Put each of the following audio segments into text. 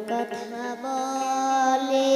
কথা বলে।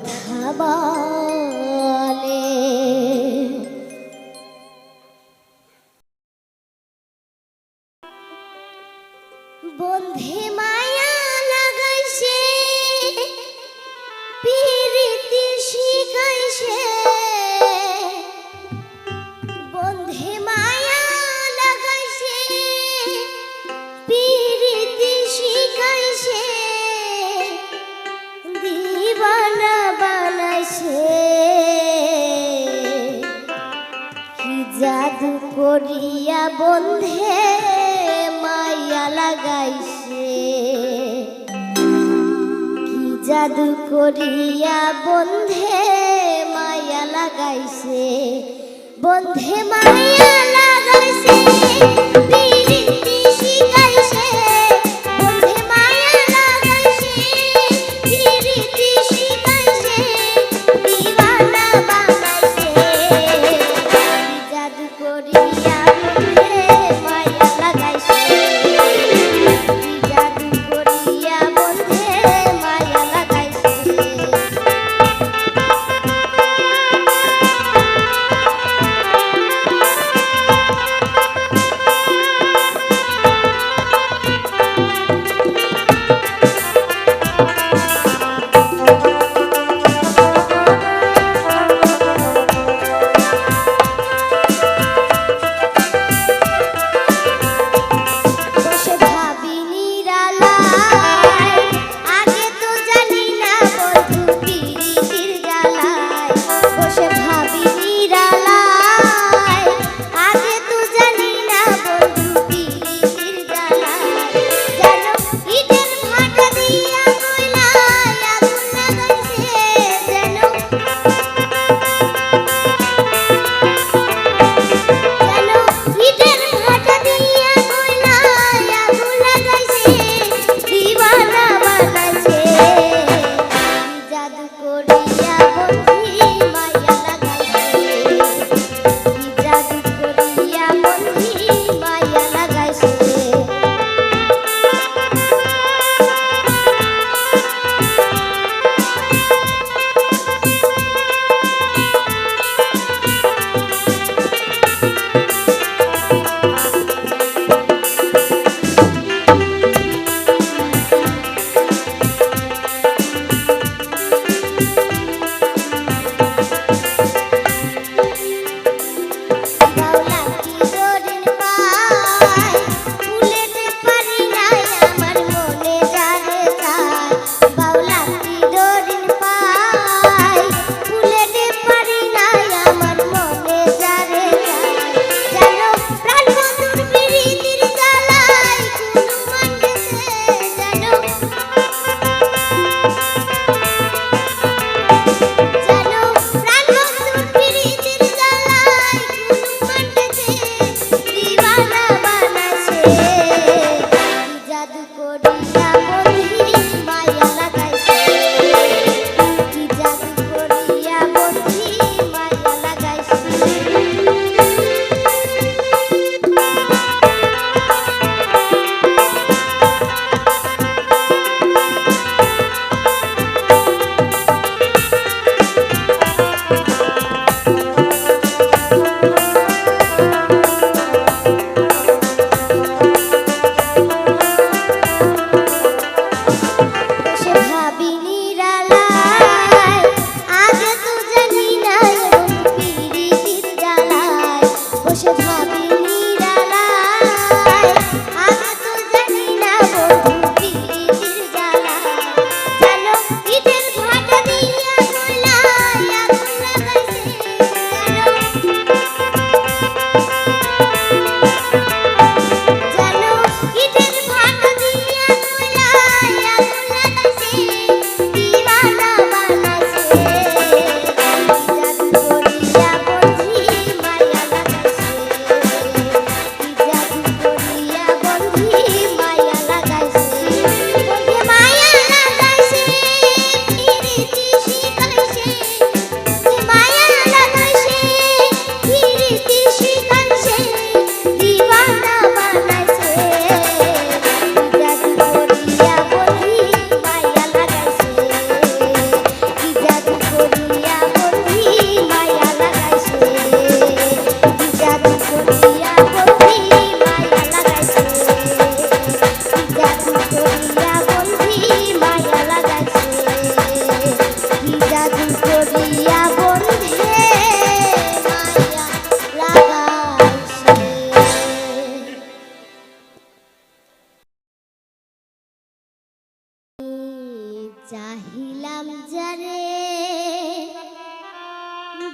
কথা বলে। বন্ধে মায়া লাগাইছে, পিরিতি শিখাইছে। বন্ধে মায়া লাগাইছে, পিরিতি শিখাইছে। দিবানা বানাইছে, কি জাদু করিয়া বন্ধে মায়া লাগাইছে। কি জাদু করিয়া বন্ধে মায়া লাগাইছে। বন্ধে মায়া লাগাইছে, পিরিতি শিখাইছে। বন্ধে মায়া লাগাইছে, পিরিতি শিখাইছে। দিবানা বানাইছে, কি জাদু করিয়া বন্ধে মায়া লাগাইছে। কি জাদু করিয়া বন্ধে মায়া লাগাইছে। বসে ভাবি নিরালায়, আগে তো জানি না বন্ধু পিরিতির জ্বালায়। বসে ভাবি নিরালায়, আগে তো জানি না বন্ধু পিরিতির জ্বালায়। যেন ইটের ভাটা দিয়া কয়লায় আগুন লাগাইছে। যেন ইটের ভাটা দিয়া কয়লায় আগুন লাগাইছে। দিবানা বানাইছে, কি জাদু করিয়া বন্ধি মায়া লাগাইছে। কি জাদু করিয়া বন্ধি মায়া লাগাইছে।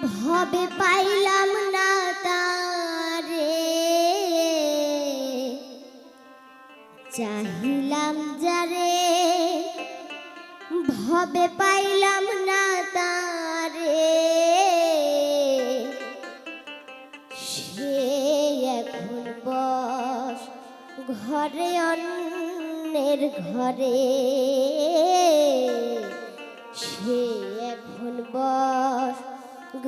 ভবে পাইলাম না তারে, চাহিলাম যারে ভবে পাইলাম না তারে, সে এখন বস ঘরে অন্যের ঘরে, সে এখন বস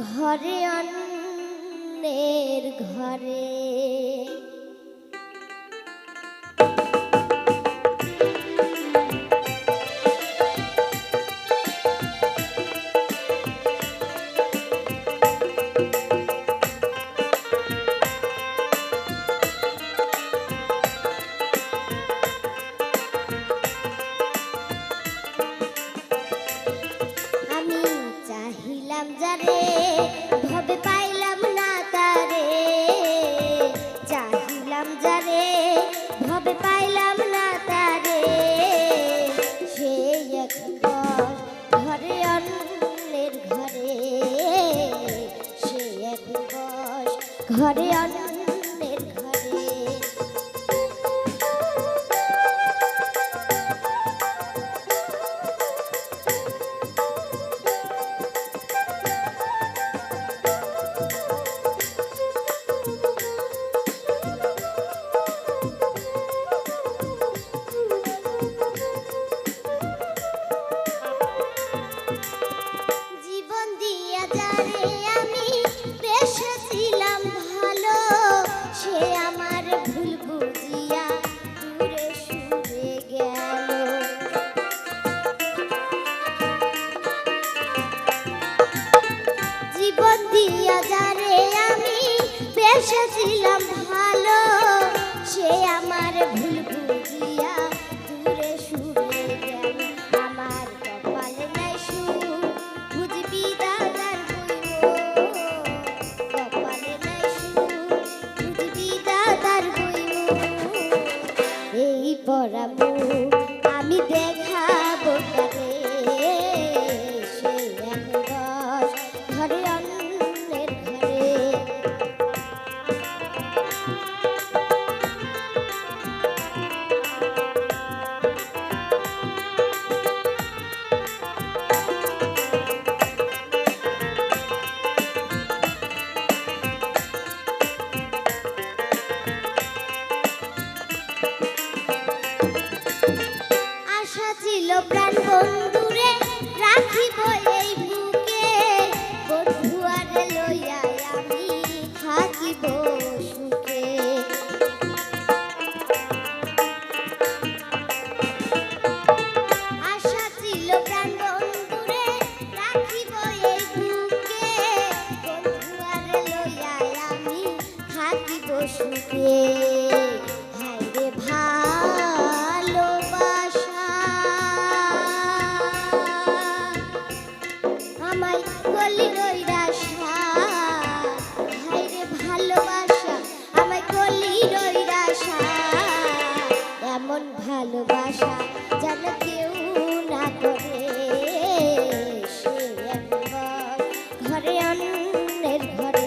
ঘরে অন্যের ঘরে। যারে ভবে পাইলাম না তারে, চাহিলাম যারে ভবে পাইলাম না তারে, সে এখন ঘরে অন্যের ঘরে, সে এখন ঘরে অন্যের ঘরে। বেসেছিলাম ভালো, সে আমার ভুল বুঝিয়া দূরে সরে গেল। আমার কপালে নাই সুর, বুঝবি দাদার বইব, কপালে নাই সুর, বুঝবি দাদার বইব। এই পরামু আমি দেখাবো কারে, সে এক বস ঘরে অন্যের ঘরে। আশা ছিল প্রাণ বন্ধুরে রাখিব এই বুকে, বন্ধু আর লইয়া আমি থাকিব সুখে। আশা ছিল প্রাণ বন্ধুরে রাখিব এই বুকে, বন্ধু আর লইয়া আমি থাকিব সুখে। হায়রে ভালোবাসা আমায় কলি রইরাশা, হায়রে ভালোবাসা আমায় কলি রইরাশা। এমন ভালোবাসা যেন কেউ না করে, সে একবার ঘরে অন্যের ঘরে।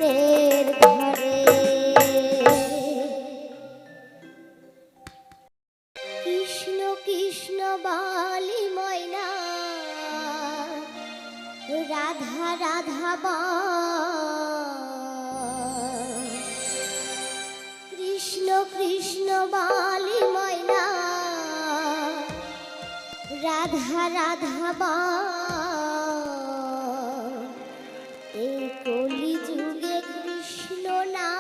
প্রাণের ঘরে। কৃষ্ণ কৃষ্ণ বলি ময়না, রাধা রাধা বল। কৃষ্ণ কৃষ্ণ বলি ময়না, রাধা রাধা বল। এই কলি যুগে কৃষ্ণ নাম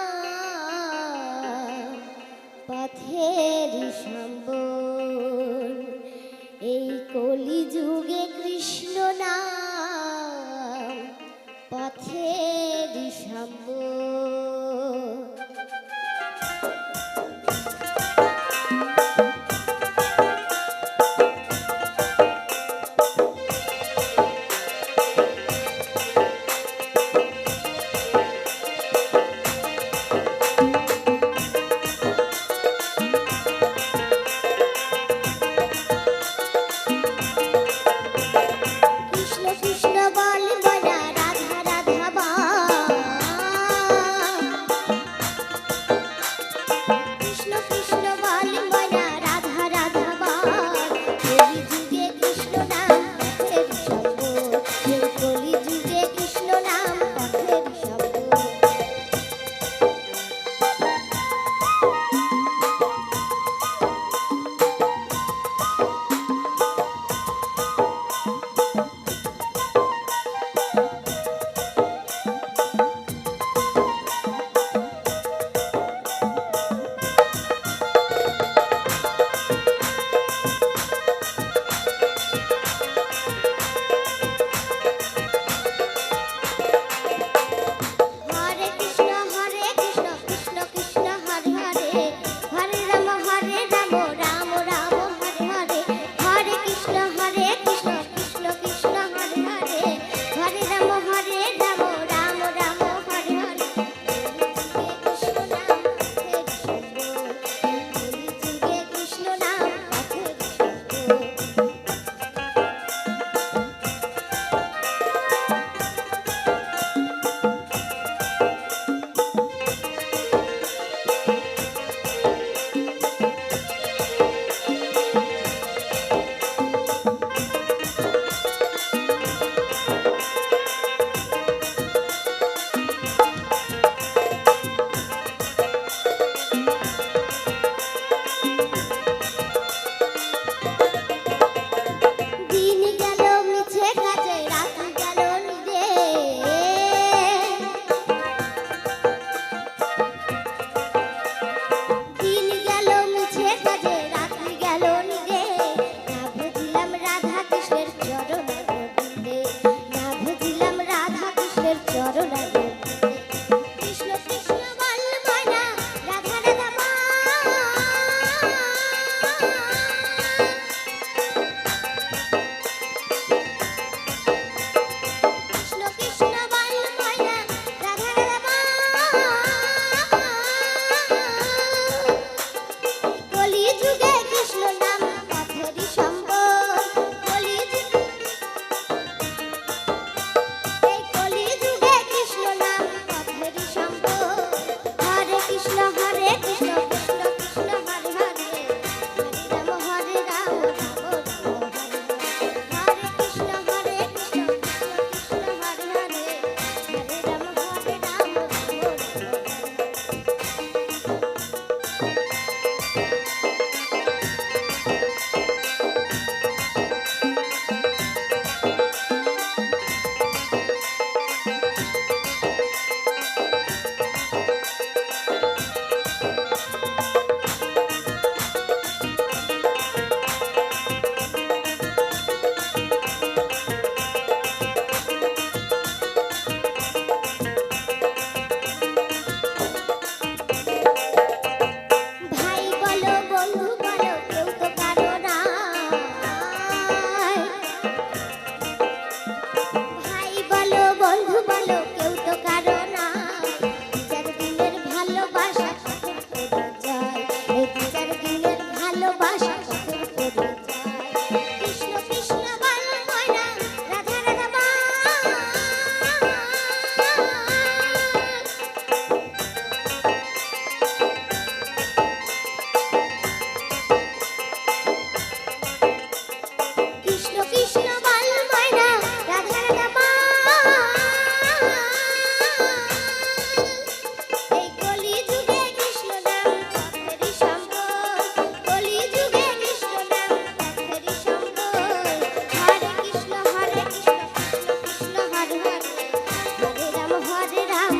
পথের সম্বল। এই কলি যুগে কৃষ্ণ নাম পথের সম্বল। কৃষ্ণ কৃষ্ণ বল ময়না, রাধা রাধা বল।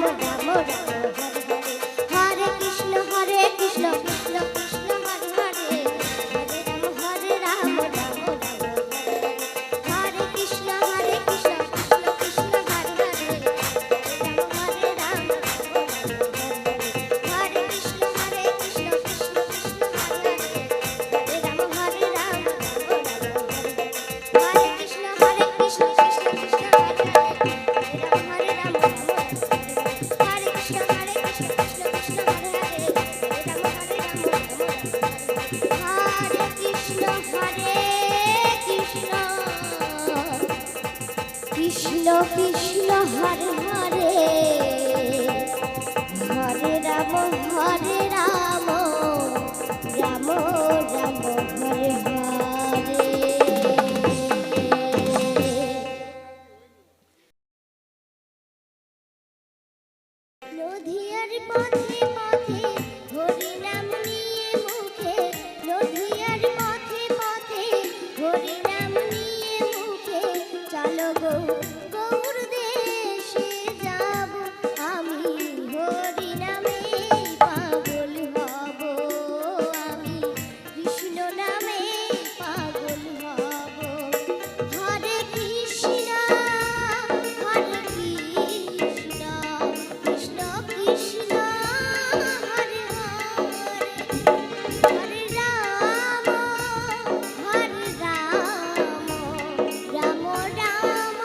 রাম হরে হরে কৃষ্ণ কৃষ্ণ কৃষ্ণ হরে হরে হরে রাম রাম হরে কৃষ্ণ কৃষ্ণ কৃষ্ণ হরে হরে হরে রাম হরে কৃষ্ণ কৃষ্ণ কৃষ্ণ হরে হরে রাম হরে রাম হরে কৃষ্ণ কৃষ্ণ কৃষ্ণ কৃষ্ণ হরে হরে হরে রাম হরে কৃষ্ণ কৃষ্ণ কৃষ্ণ কৃষ্ণ হরে হরে রাম হরে রাম হরে কৃষ্ণ কৃষ্ণ কৃষ্ণ হরে হরে হরে রাম রাম রাম হরে হরে। নদীয়ার পথে পথে হরি নাম নিয়ে মুখে নদীয়ার পথে পথে হরি নাম নিয়ে মুখে চলো গো গৌর দেশে যাব আমি হরি নামে পাগল হব আমি কৃষ্ণ নামে পাগল হব হরে কৃষ্ণ কৃষ্ণ কৃষ্ণ হরে হরে রাম রাম রাম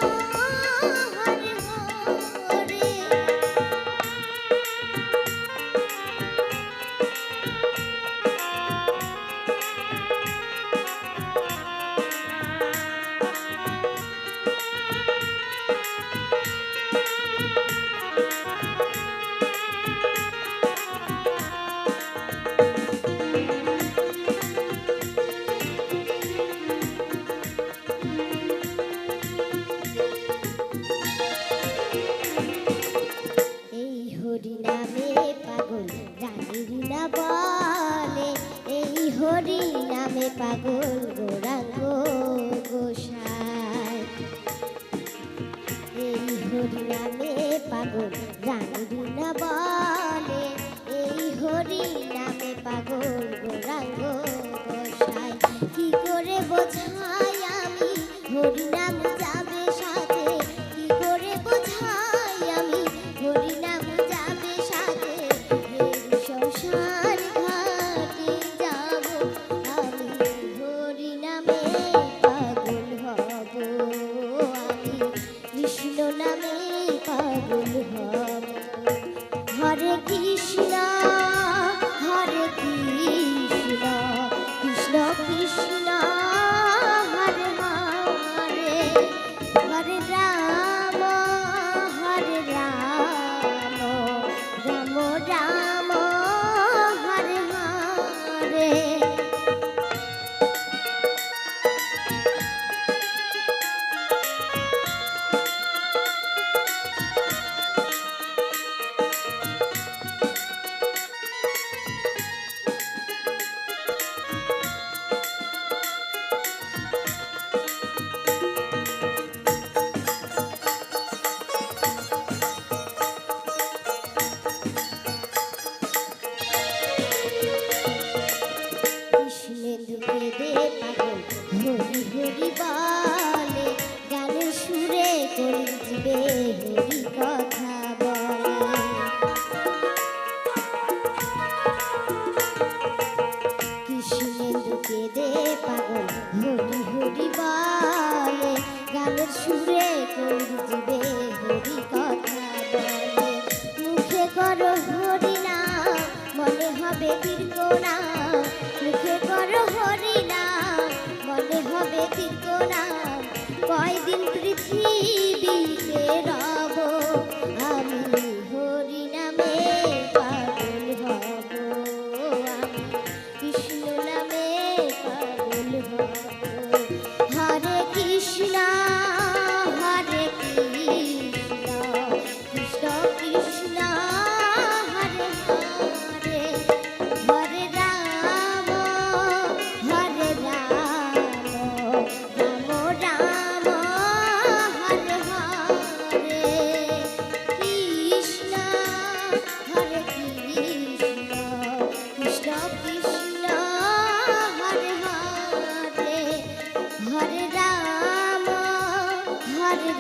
হরে হরে। এই হরি নামে পাগল রানীর না বলে এই হরি নামে পাগল গৌরাঙ্গ গোসাই এই হরি নামে পাগল রানীর না বলে এই হরি নামে পাগল গৌরাঙ্গ গোসাই কি করে বোঝাই আমি হরি নাম যাবে সাথে কি করে বোঝাই আমি হরি নাম যাবে সাথে এই সংসার ঘাটে যাব আমি হরি নামে পাগল হব আমি কৃষ্ণ নামে পাগল হব।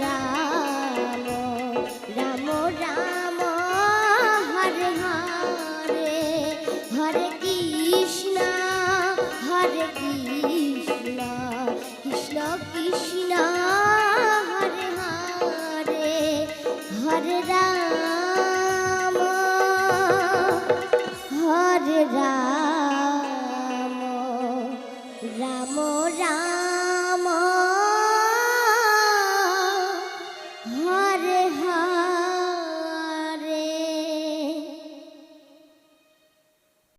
রাম রাম রাম হরে হরে হরে কৃষ্ণ কৃষ্ণ কৃষ্ণ হরে হরে হরে রাম রাম রাম